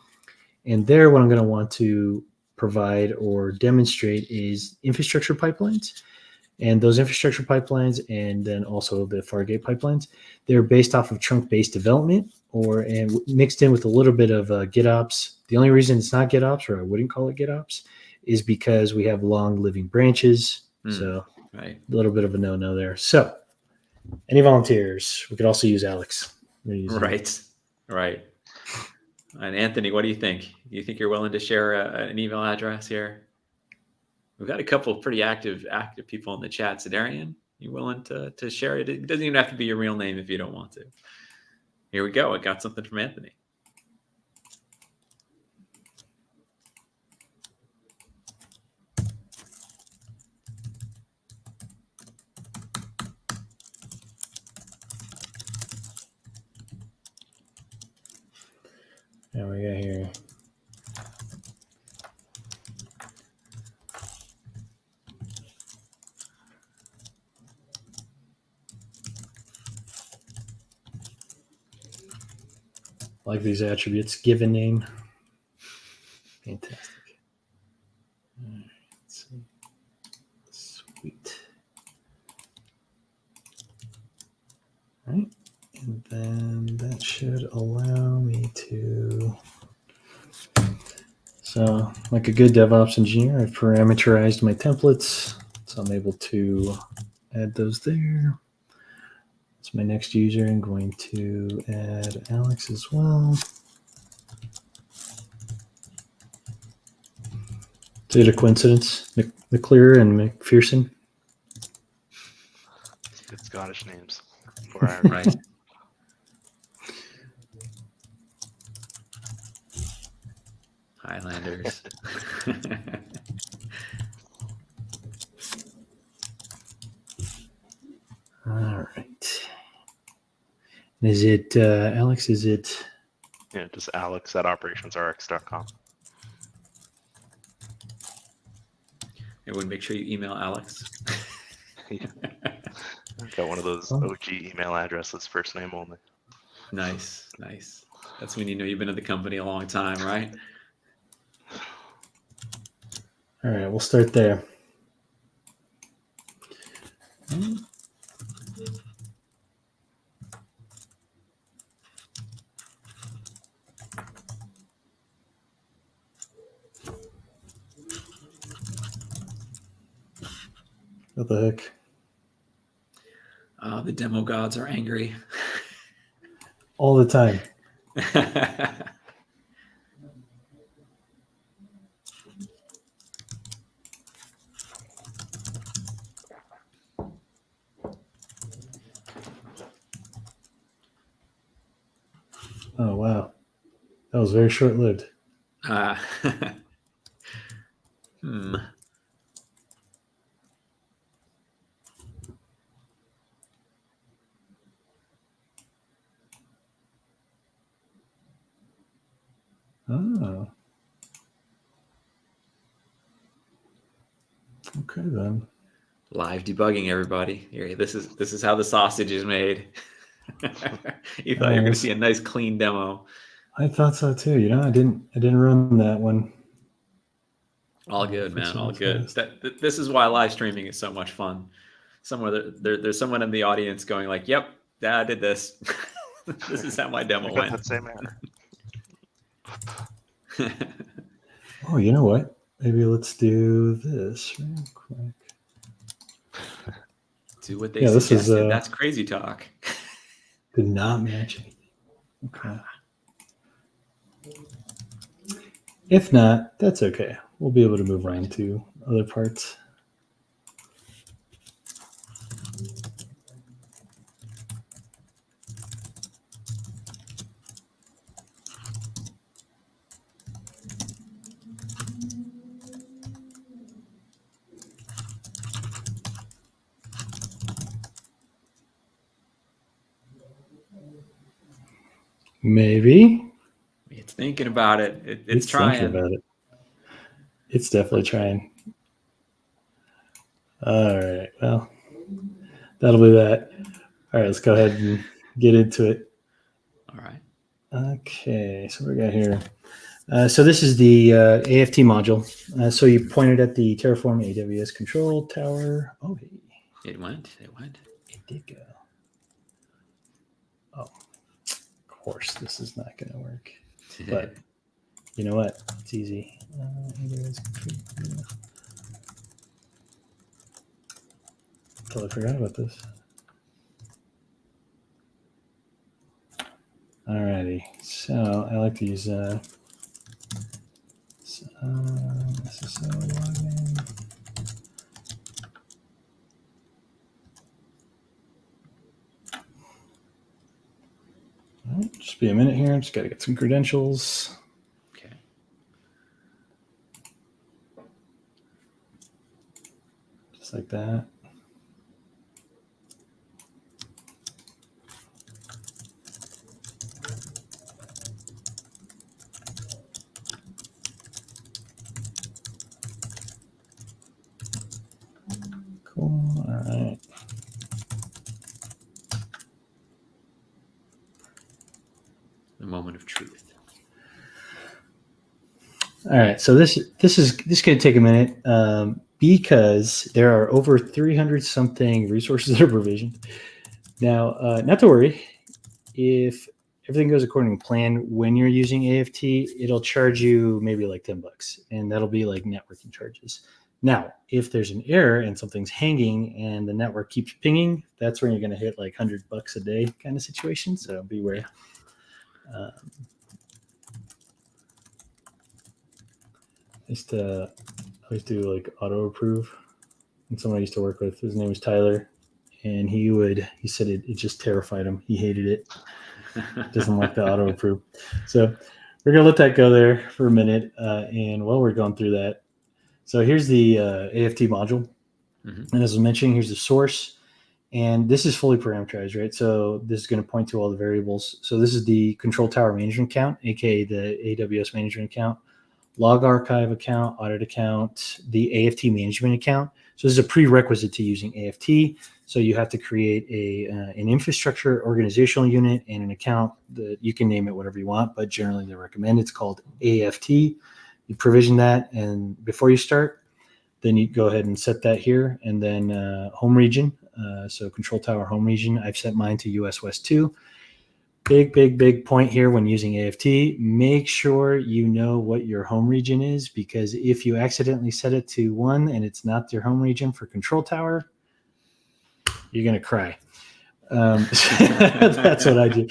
And there, what I'm going to want to provide or demonstrate is infrastructure pipelines. And those infrastructure pipelines, and then also the Fargate pipelines, they're based off of trunk-based development and mixed in with a little bit of GitOps. The only reason it's not GitOps, or I wouldn't call it GitOps, is because we have long living branches. So right. A little bit of a no-no there. So any volunteers? We could also use Alex. Right. And Anthony, what do you think? You think you're willing to share an email address here? We've got a couple of pretty active people in the chat. So Darian, you willing to share it? It doesn't even have to be your real name if you don't want to. Here we go. I got something from Anthony. There we go here. Like these attributes, given name. Fantastic. All right, let's see. Sweet. All right. And then that should allow me to. So, like a good DevOps engineer, I've parameterized my templates. So I'm able to add those there. That's my next user. I'm going to add Alex as well. Is it a coincidence? McClure and McPherson? It's good Scottish names for Ireland. Right. Highlanders. All right. Is it, Alex, is it? Yeah, just Alex at OperationsRx.com. Everyone, make sure you email Alex. Yeah. I've got one of those OG email addresses, first name only. Nice, nice. That's when you know you've been at the company a long time, right? All right, we'll start there. What the heck? The demo gods are angry. All the time. Oh, wow. That was very short-lived. Hmm. Oh. Okay, then. Live debugging, everybody. Here, this is how the sausage is made. You thought you were going to see a nice clean demo. I thought so too. You know, I didn't run that one. All good, man. All good. This is why live streaming is so much fun. Somewhere there's someone in the audience going like, "Yep, Dad did this. This is how my demo I got went." that same error. Oh, you know what? Maybe let's do this real quick. Do what they Yeah, this is, suggested. That's crazy talk. Did not match anything. Okay. If not, that's okay. We'll be able to move on to other parts. Maybe. It's thinking about it. It's thinking trying. about it. It's definitely trying. All right. Well, that'll be that. All right. Let's go ahead and get into it. All right. Okay. So what we got here? So this is the AFT module. So you pointed at the Terraform AWS control tower. Oh, hey. It went. It did go. Oh, of course, this is not going to work. But you know what? It's easy. Totally forgot about this. Alrighty. So I like to use SSO login. All right, just be a minute here. Just got to get some credentials. Okay. Just like that. truth. All right, so this is going to take a minute because there are over 300 something resources that are provisioned. Now, not to worry, if everything goes according to plan, when you're using AFT, it'll charge you maybe like $10, and that'll be like networking charges. Now, if there's an error and something's hanging and the network keeps pinging, that's when you're going to hit like $100 a day kind of situation. So beware. I used to like auto approve, and someone I used to work with, his name was Tyler, and he said it just terrified him. He hated it. Doesn't like the auto approve. So we're gonna let that go there for a minute. And while we're going through that, so here's the AFT module, and as I was mentioning, here's the source, and this is fully parameterized, right? So this is going to point to all the variables. So this is the control tower management account, aka the AWS management account, log archive account, audit account, the AFT management account. So this is a prerequisite to using AFT. So you have to create an infrastructure organizational unit and an account that you can name it whatever you want, but generally they recommend it's called AFT. You provision that, and before you start, then you go ahead and set that here, and then home region. So control tower home region, I've set mine to US West 2. Big point here when using AFT, make sure you know what your home region is, because if you accidentally set it to 1 and it's not your home region for control tower, you're going to cry. That's what I do.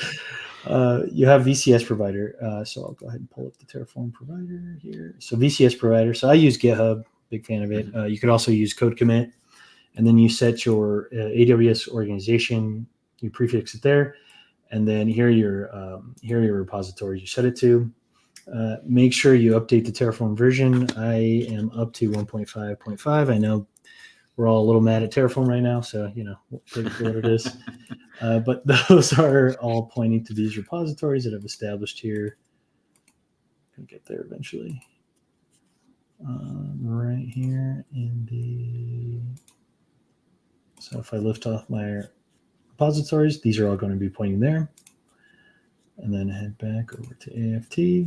You have VCS provider. So I'll go ahead and pull up the Terraform provider here. So VCS provider. So I use GitHub, big fan of it. You could also use code commit, and then you set your AWS organization, you prefix it there. And then here are your repositories you set it to. Make sure you update the Terraform version. I am up to 1.5.5. I know we're all a little mad at Terraform right now, so we'll take it for what it is. But those are all pointing to these repositories that I've established here. Gonna get there eventually. Right here so if I lift off my repositories, these are all going to be pointing there, and then head back over to AFT,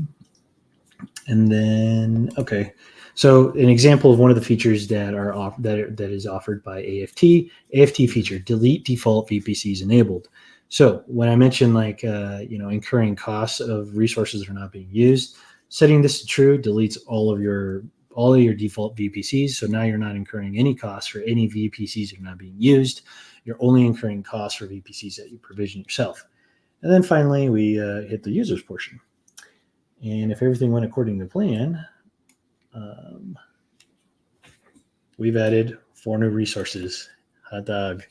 and then so an example of one of the features that is offered by AFT feature: delete default VPCs enabled. So when I mentioned incurring costs of resources that are not being used, setting this to true deletes all of your default VPCs. So now you're not incurring any costs for any VPCs that are not being used. You're only incurring costs for VPCs that you provision yourself. And then finally, we hit the users portion. And if everything went according to plan, we've added 4 new resources. Hot dog.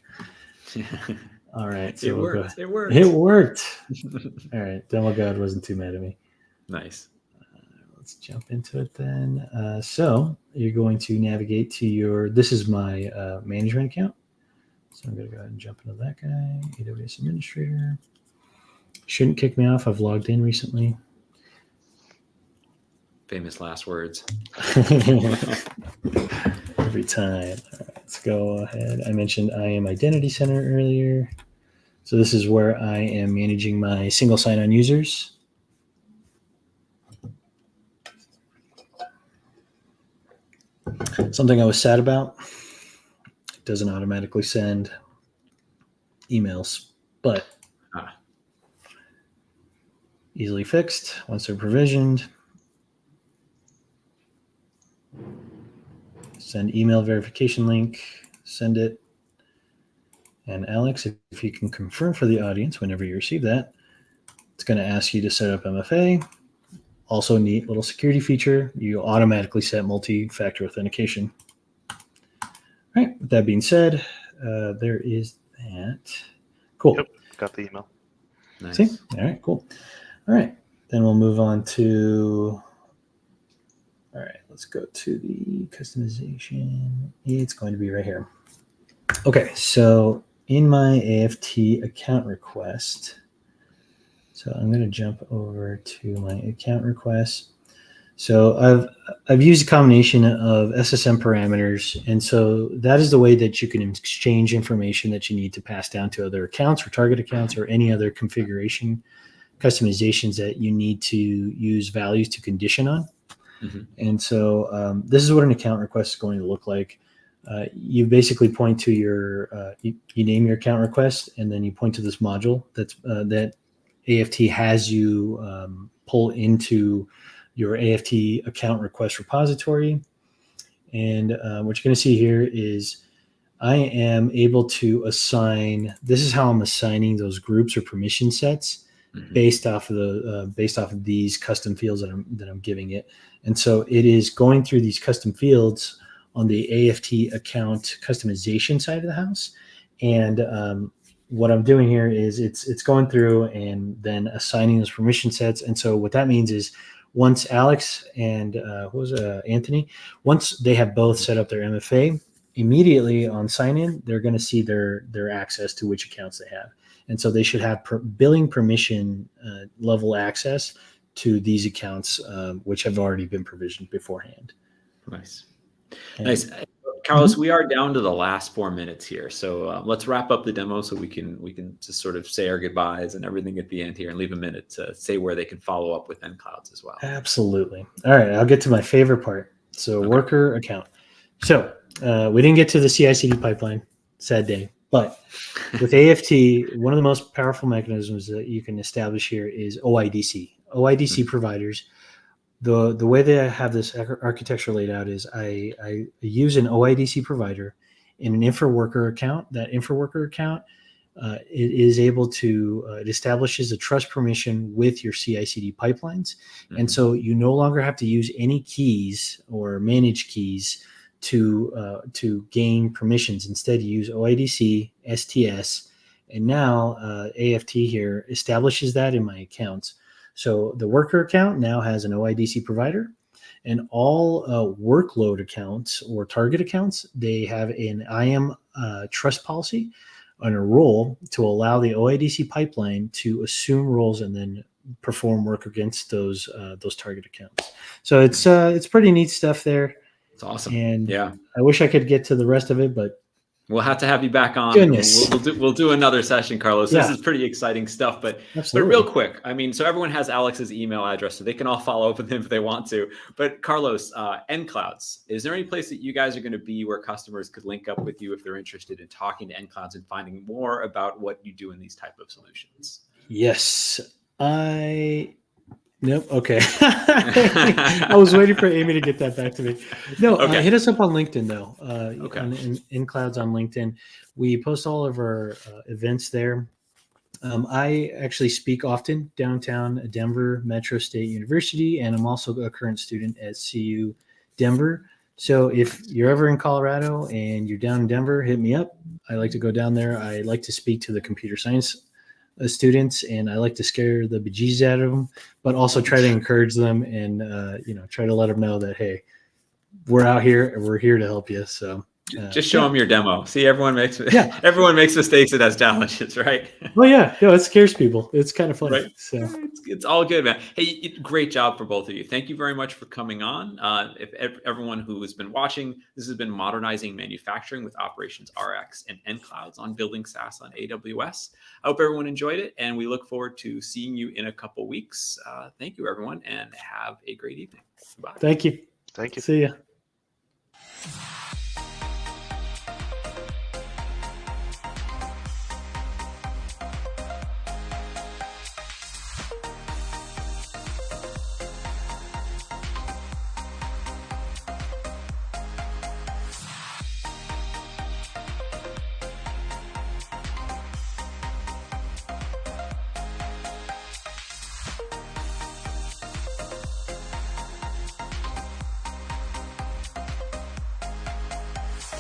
All right. So It worked. It worked. All right. Demo God wasn't too mad at me. Nice. Let's jump into it then. So you're going to navigate to this is my management account. So I'm going to go ahead and jump into that guy, AWS Administrator. Shouldn't kick me off. I've logged in recently. Famous last words. Every time. All right, let's go ahead. I mentioned IAM Identity Center earlier. So this is where I am managing my single sign-on users. Something I was sad about, it doesn't automatically send emails, but easily fixed once they're provisioned. Send email verification link, send it. And Alex, if you can confirm for the audience whenever you receive that, it's going to ask you to set up MFA. Also a neat little security feature. You automatically set multi-factor authentication. All right, with that being said, there is that. Cool. Yep, got the email. Nice. See? All right, cool. All right, then we'll move on to, all right, let's go to the customization. It's going to be right here. Okay, so in my AFT account request, so I'm going to jump over to my account request. So I've used a combination of SSM parameters, and so that is the way that you can exchange information that you need to pass down to other accounts or target accounts or any other configuration customizations that you need to use values to condition on. Mhm. And so this is what an account request is going to look like. You basically point to your, you name your account request, and then you point to this module that AFT has you pull into your AFT account request repository. And what you're going to see here is I am able to assign. This is how I'm assigning those groups or permission sets based off of these custom fields that I'm giving it. And so it is going through these custom fields on the AFT account customization side of the house. And what I'm doing here is it's going through and then assigning those permission sets. And so what that means is once Alex and Anthony, once they have both set up their MFA, immediately on sign-in, they're going to see their access to which accounts they have. And so they should have billing permission level access to these accounts, which have already been provisioned beforehand. Nice. Nice. Carlos, we are down to the last 4 minutes here. So let's wrap up the demo so we can just sort of say our goodbyes and everything at the end here and leave a minute to say where they can follow up with nClouds as well. Absolutely. All right. I'll get to my favorite part. So worker account. So we didn't get to the CI/CD pipeline. Sad day. But with AFT, one of the most powerful mechanisms that you can establish here is OIDC. OIDC providers. The way that I have this architecture laid out is I use an OIDC provider in an InfraWorker account. That InfraWorker account, it is able to, it establishes a trust permission with your CI/CD pipelines. And so you no longer have to use any keys or manage keys to gain permissions. Instead, you use OIDC, STS, and now AFT here establishes that in my accounts. So the worker account now has an OIDC provider, and all workload accounts or target accounts, they have an IAM trust policy and a role to allow the OIDC pipeline to assume roles and then perform work against those target accounts. So it's pretty neat stuff there. It's awesome. And yeah, I wish I could get to the rest of it, but we'll have to have you back on. Goodness. We'll do another session, Carlos. Yeah. This is pretty exciting stuff, but Absolutely. real quick, I mean, so everyone has Alex's email address, so they can all follow up with him if they want to. But Carlos, nClouds, is there any place that you guys are going to be where customers could link up with you if they're interested in talking to nClouds and finding more about what you do in these type of solutions? Yes, Nope. Okay. I was waiting for Amy to get that back to me. No, Okay. Hit us up on LinkedIn though. Okay. nClouds on LinkedIn. We post all of our events there. I actually speak often downtown Denver Metro State University, and I'm also a current student at CU Denver. So if you're ever in Colorado and you're down in Denver, hit me up. I like to go down there. I like to speak to the computer science students, and I like to scare the bejesus out of them, but also try to encourage them and try to let them know that, hey, we're out here and we're here to help you. So just show them your demo. See, everyone makes mistakes. It has challenges, right? Well, yeah, no, it scares people. It's kind of funny. Right. So it's all good, man. Hey, great job for both of you. Thank you very much for coming on. If everyone who has been watching, this has been Modernizing Manufacturing with OperationsRx and nClouds on building SaaS on AWS. I hope everyone enjoyed it, and we look forward to seeing you in a couple weeks. Thank you, everyone, and have a great evening. Bye. thank you. Thank you. See ya.